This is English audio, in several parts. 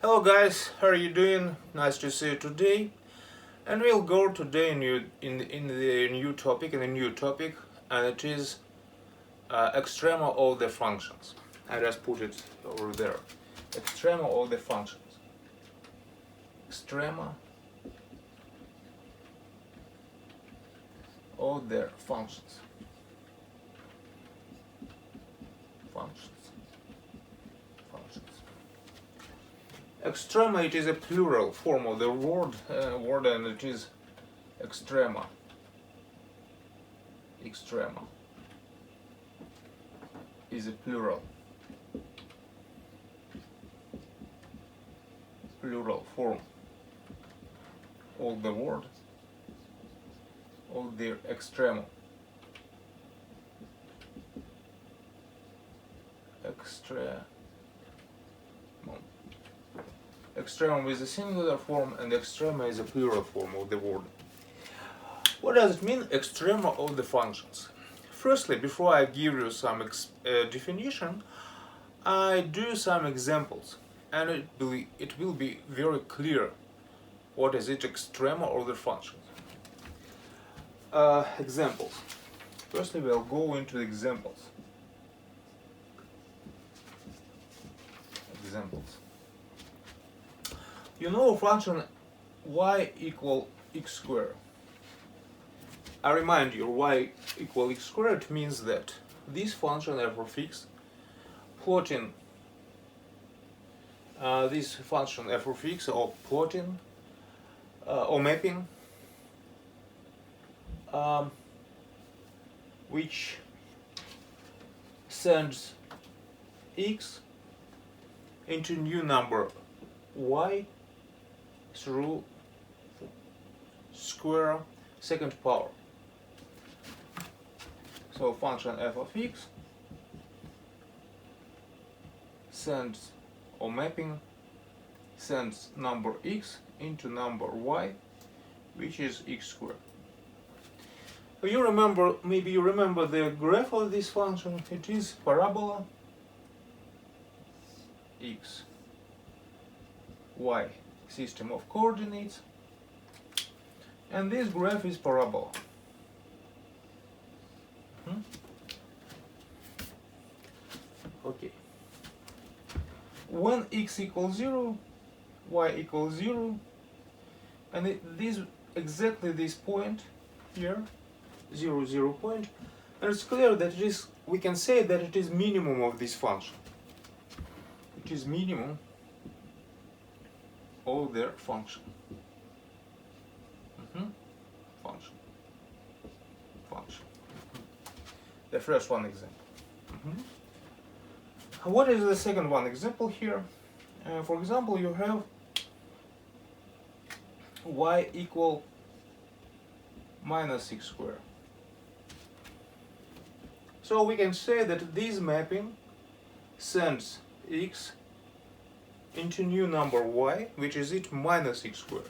Hello guys, how are you doing? Nice to see you today. And we'll go today in the new topic, and it is extrema of the functions. I just put it over there. Extrema of the functions. Extrema of their functions. Functions. Extrema, it is a plural form of the word, and it is extrema. Extrema is a plural form of the word of the extrema. Extremum is a singular form and extrema is a plural form of the word. What does it mean, extrema of the functions? Firstly, before I give you some definition, I do some examples, and it will be very clear what is it extrema of the functions. Examples. Firstly, we'll go into examples. You know function y equal x squared. I remind you, y equal x squared means that this function f of x, plotting this function f of x, or plotting or mapping, which sends x into new number y through square second power. So function f of x sends, or mapping sends number x into number y, which is x squared. You remember, maybe you remember the graph of this function. It is parabola x y system of coordinates, and this graph is parabola. Okay. When x equals 0, y equals 0, and exactly this point here, 0, 0 point, and it's clear that we can say that it is minimum of this function. It is minimum of their function. Function. The first one example. What is the second one example here? For example, you have y equal minus x squared. So we can say that this mapping sends x into new number y, which is it minus x squared.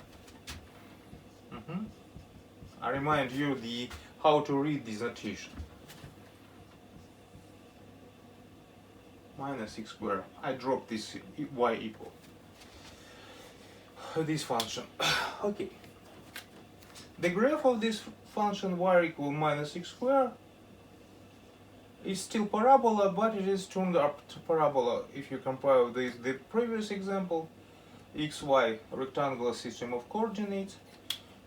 I remind you how to read this notation. Minus x squared. I dropped this y equal this function. Okay. The graph of this function y equal minus x squared is still parabola, but it is turned up to parabola if you compare with the previous example, xy rectangular system of coordinates,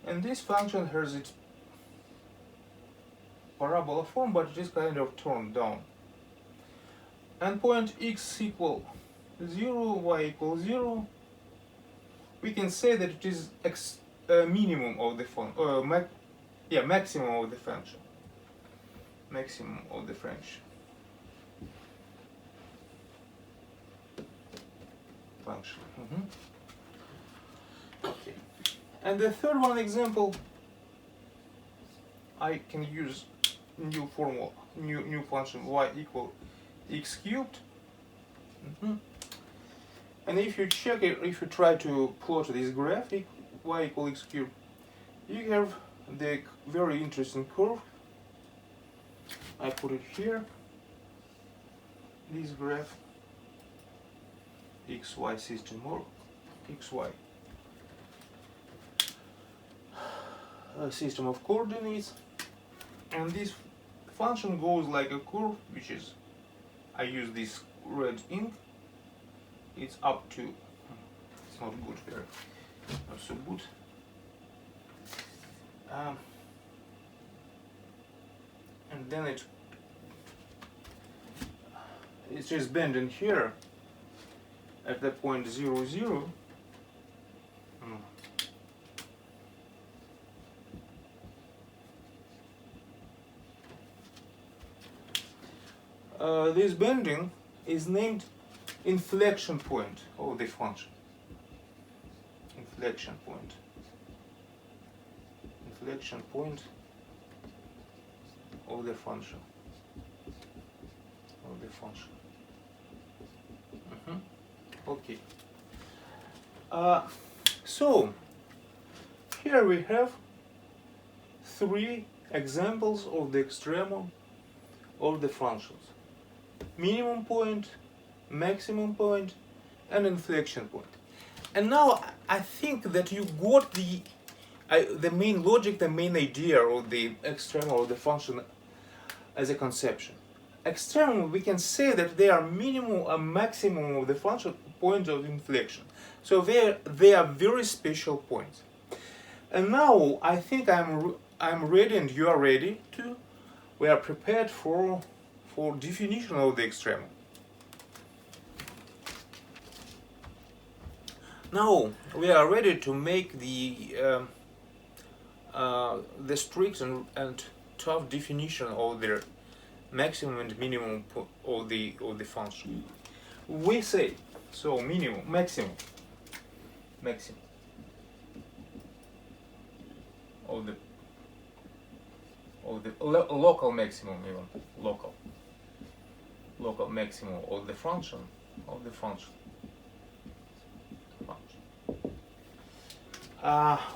and this function has its parabola form, but it is kind of turned down. And point x equal 0, y equal 0, we can say that it is minimum of the function, maximum of the function. Maximum of the function. Okay. And the third one example, I can use new formula, new function y equal x cubed. And if you check it, if you try to plot this graph y equal x cubed, you have the very interesting curve. I put it here. This graph xy system xy system of coordinates, and this function goes like a curve, which is, I use this red ink, it's up to, it's not good here, not so good. And then it just bending here at the point 0, 0. This bending is named inflection point of the function. Inflection point. Inflection point of the function. Of the function. Okay. So here we have 3 examples of the extrema of the functions: minimum point, maximum point, and inflection point. And now I think that you got the main logic, the main idea of the extrema of the function as a conception. Extrema, we can say that they are minimum and maximum of the function point of inflection. So they are very special points. And now I think I'm ready, and you are ready too. We are prepared for definition of the extrema. Now we are ready to make the strict and tough definition of the maximum and minimum of the function. We say, so minimum, maximum of the local maximum, even local maximum of the function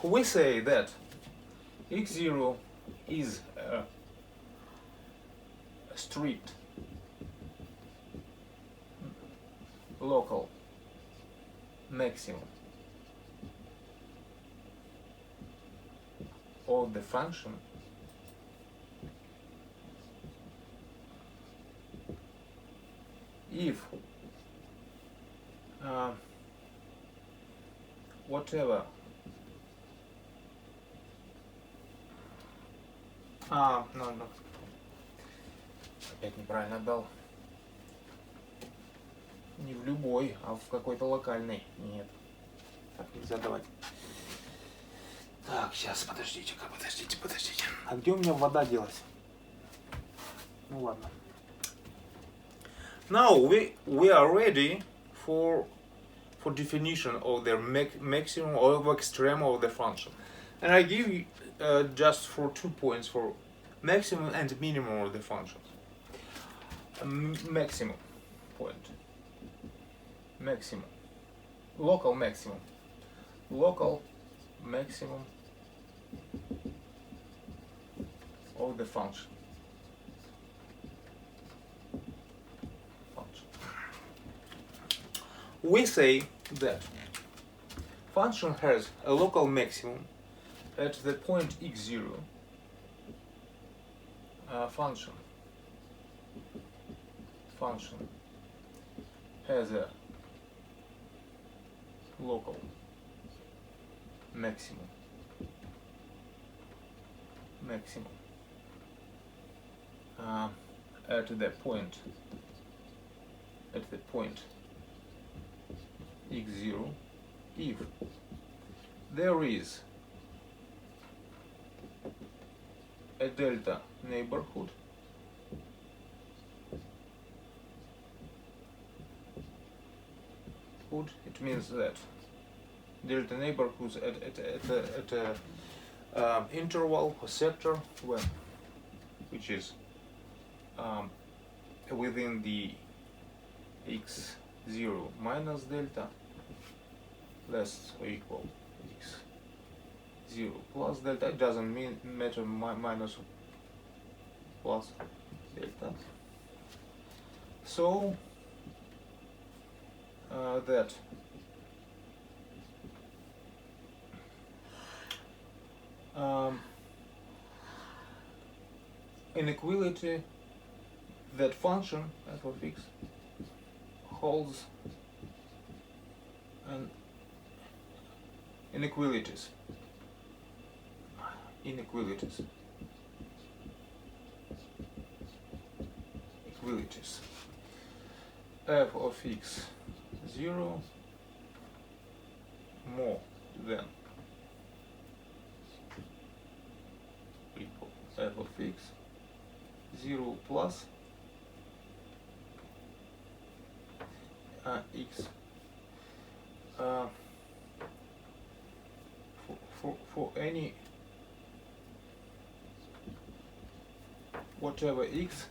we say that x0 is a strict local maximum of the function if whatever no. Опять неправильно дал. Не в любой, а в какой-то локальный. Нет. Так нельзя давать. Так, сейчас, подождите-ка, подождите. А где у меня вода делась? Ну ладно. Now we are ready for definition of the maximum or extrema of the function. And I give you just for 2 points for maximum and minimum of the functions. Maximum point. Maximum. Local maximum. Local maximum of the function. We say that function has a local maximum at the point x0. Function has a local maximum at the point x0 if there is a delta neighborhood it means that delta neighborhoods at a interval or sector which is within the x0 minus delta less or equal x0 plus delta. It doesn't matter minus or plus delta. So that inequality that function f of x holds an inequalities f of x 0 more than equal f of x 0 plus x for any whatever x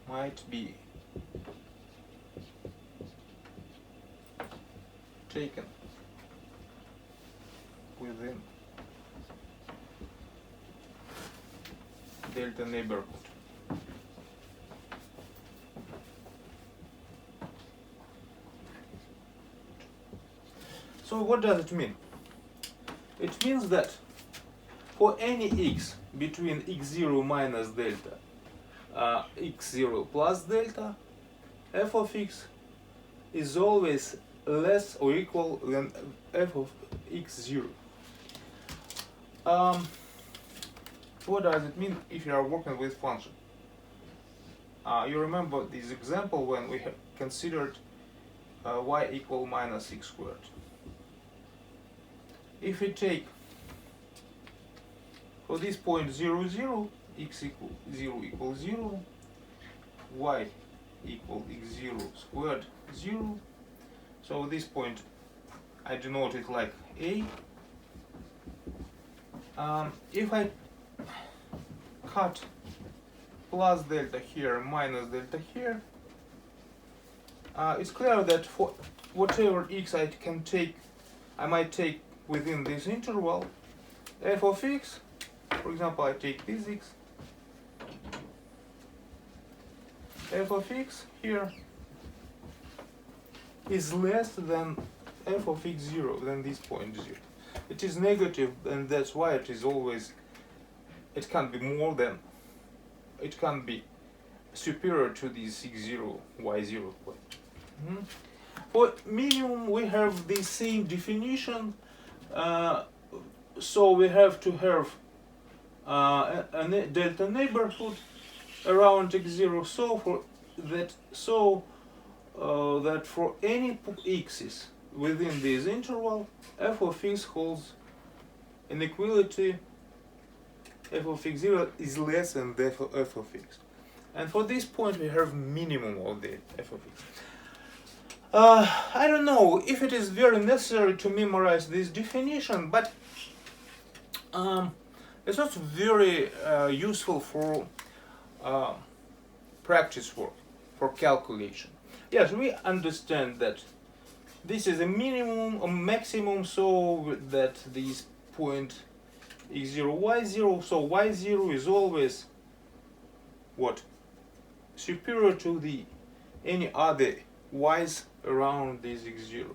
might be taken within delta neighborhood. So what does it mean? It means that for any x between x0 minus delta, x0 plus delta, f of x is always less or equal than f of x0. What does it mean if you are working with function? You remember this example when we have considered y equal minus x squared. If we take for this point 0, 0, x equal 0 equals 0, y equal x0 squared 0, so this point I denote it like a. If I cut plus delta here, minus delta here, it's clear that for whatever x I might take within this interval, f of x, for example, I take this x, f of x here is less than f of x0, than this point 0. It is negative, and that's why it is always, it can be more than, it can be superior to this x0, y0 point. For minimum, we have the same definition. So we have to have a delta neighborhood around x0. So for that, that for any x's within this interval, f of x holds inequality f of x0 is less than the f of x. And for this point, we have minimum of the f of x. I don't know if it is very necessary to memorize this definition, but it's also very useful for practice work, for calculation. Yes, we understand that this is a minimum, a maximum, so that this point x0, y0, so y0 is always what? Superior to the any other y's around this x0.